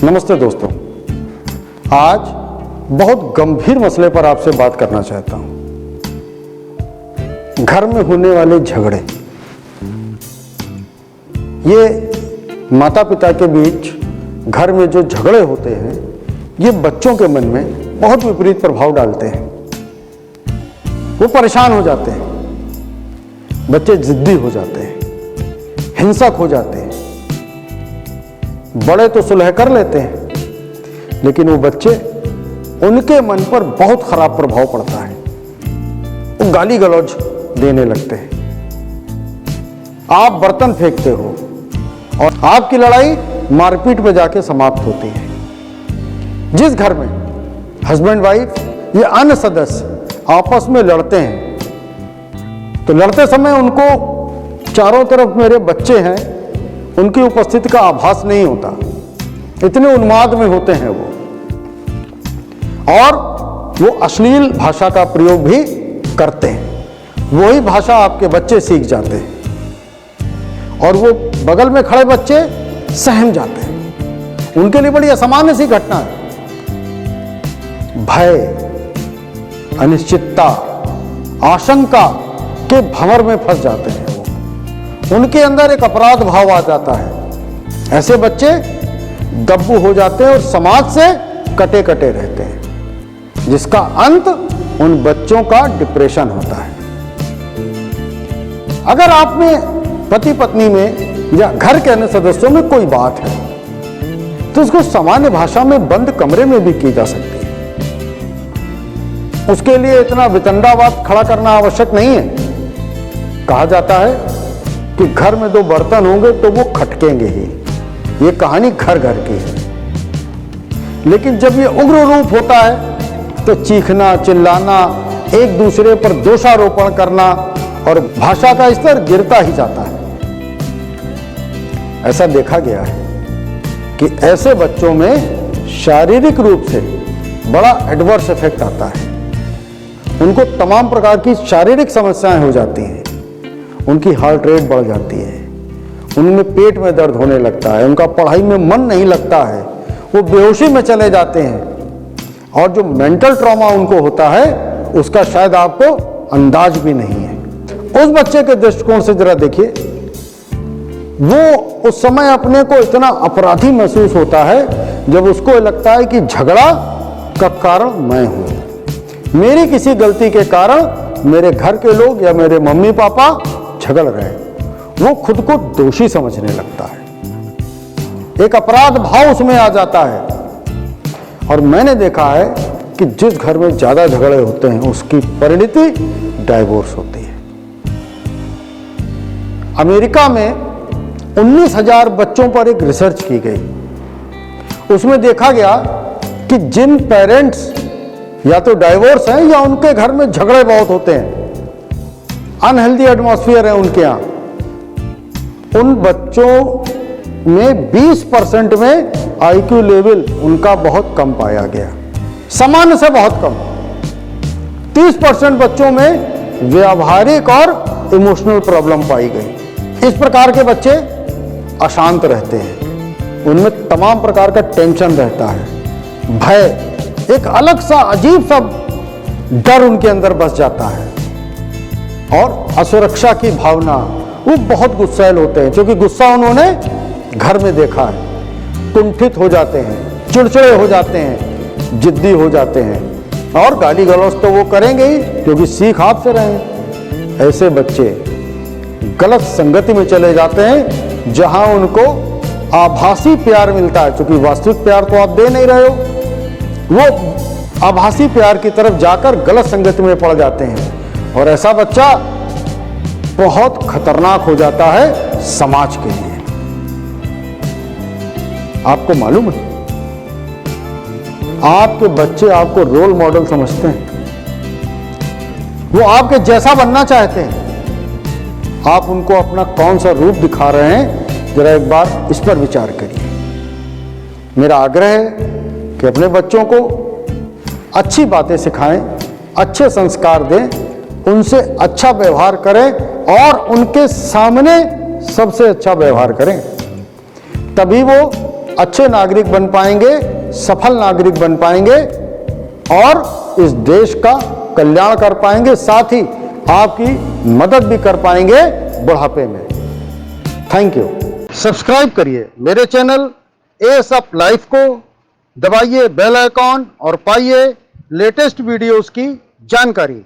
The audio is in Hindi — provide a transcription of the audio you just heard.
नमस्ते दोस्तों, आज बहुत गंभीर मसले पर आपसे बात करना चाहता हूं। घर में होने वाले झगड़े, ये माता पिता के बीच घर में जो झगड़े होते हैं, ये बच्चों के मन में बहुत विपरीत प्रभाव डालते हैं। वो परेशान हो जाते हैं, बच्चे जिद्दी हो जाते हैं, हिंसक हो जाते हैं। बड़े तो सुलह कर लेते हैं, लेकिन वो बच्चे, उनके मन पर बहुत खराब प्रभाव पड़ता है। वो गाली गलौज देने लगते हैं, आप बर्तन फेंकते हो और आपकी लड़ाई मारपीट में जाके समाप्त होती है। जिस घर में हस्बैंड वाइफ या अन्य सदस्य आपस में लड़ते हैं, तो लड़ते समय उनको चारों तरफ मेरे बच्चे हैं, उनकी उपस्थिति का आभास नहीं होता। इतने उन्माद में होते हैं वो, और वो अश्लील भाषा का प्रयोग भी करते हैं। वही भाषा आपके बच्चे सीख जाते हैं और वो बगल में खड़े बच्चे सहम जाते हैं। उनके लिए बड़ी असामान्य सी घटना है। भय, अनिश्चितता, आशंका के भंवर में फंस जाते हैं वो। उनके अंदर एक अपराध भाव आ जाता है। ऐसे बच्चे दब्बू हो जाते हैं और समाज से कटे कटे रहते हैं, जिसका अंत उन बच्चों का डिप्रेशन होता है। अगर आप में, पति पत्नी में या घर के अन्य सदस्यों में कोई बात है, तो उसको सामान्य भाषा में बंद कमरे में भी की जा सकती है। उसके लिए इतना वितंडावाद खड़ा करना आवश्यक नहीं है। कहा जाता है कि घर में दो बर्तन होंगे तो वो खटकेंगे ही। ये कहानी घर घर की है। लेकिन जब ये उग्र रूप होता है, तो चीखना, चिल्लाना, एक दूसरे पर दोषारोपण करना और भाषा का स्तर गिरता ही जाता है। ऐसा देखा गया है कि ऐसे बच्चों में शारीरिक रूप से बड़ा एडवर्स इफेक्ट आता है। उनको तमाम प्रकार की शारीरिक समस्याएं हो जाती हैं। उनकी हार्ट रेट बढ़ जाती है, उनमें पेट में दर्द होने लगता है, उनका पढ़ाई में मन नहीं लगता है, वो बेहोशी में चले जाते हैं। और जो मेंटल ट्रॉमा उनको होता है, उसका शायद आपको अंदाज भी नहीं है। उस बच्चे के दृष्टिकोण से जरा देखिए, वो उस समय अपने को इतना अपराधी महसूस होता है जब उसको लगता है कि झगड़ा का कारण मैं हूं। मेरी किसी गलती के कारण मेरे घर के लोग या मेरे मम्मी पापा झगड़ रहे हैं। वो खुद को दोषी समझने लगता है, एक अपराध भाव उसमें आ जाता है। और मैंने देखा है कि जिस घर में ज्यादा झगड़े होते हैं, उसकी परिणति डाइवोर्स होती है। अमेरिका में 19,000 बच्चों पर एक रिसर्च की गई। उसमें देखा गया कि जिन पेरेंट्स या तो डाइवोर्स हैं या उनके घर में झगड़े बहुत होते हैं, अनहेल्दी एटमॉस्फेयर है उनके यहां, उन बच्चों में 20% में आईक्यू लेवल उनका बहुत कम पाया गया, सामान्य से बहुत कम। 30% बच्चों में व्यावहारिक और इमोशनल प्रॉब्लम पाई गई। इस प्रकार के बच्चे अशांत रहते हैं, उनमें तमाम प्रकार का टेंशन रहता है, भय, एक अलग सा अजीब सा डर उनके अंदर बस जाता है, और असुरक्षा की भावना। वो बहुत गुस्सैल होते हैं, क्योंकि गुस्सा उन्होंने घर में देखा है। कुंठित हो जाते हैं, चिड़चिड़े हो जाते हैं, जिद्दी हो जाते हैं, और गाली गलौज तो वो करेंगे ही, क्योंकि सीख आपसे रहे। ऐसे बच्चे गलत संगति में चले जाते हैं, जहां उनको आभासी प्यार मिलता है, क्योंकि वास्तविक प्यार तो आप दे नहीं रहे हो। वो आभासी प्यार की तरफ जाकर गलत संगति में पड़ जाते हैं, और ऐसा बच्चा बहुत खतरनाक हो जाता है समाज के लिए। आपको मालूम है, आपके बच्चे आपको रोल मॉडल समझते हैं, वो आपके जैसा बनना चाहते हैं। आप उनको अपना कौन सा रूप दिखा रहे हैं, जरा एक बार इस पर विचार करिए। मेरा आग्रह है कि अपने बच्चों को अच्छी बातें सिखाएं, अच्छे संस्कार दें, उनसे अच्छा व्यवहार करें, और उनके सामने सबसे अच्छा व्यवहार करें। तभी वो अच्छे नागरिक बन पाएंगे, सफल नागरिक बन पाएंगे और इस देश का कल्याण कर पाएंगे, साथ ही आपकी मदद भी कर पाएंगे बुढ़ापे में। Thank you. सब्सक्राइब करिए मेरे चैनल एएसएफ लाइफ को, दबाइए बेल आइकॉन और पाइए लेटेस्ट वीडियोस की जानकारी।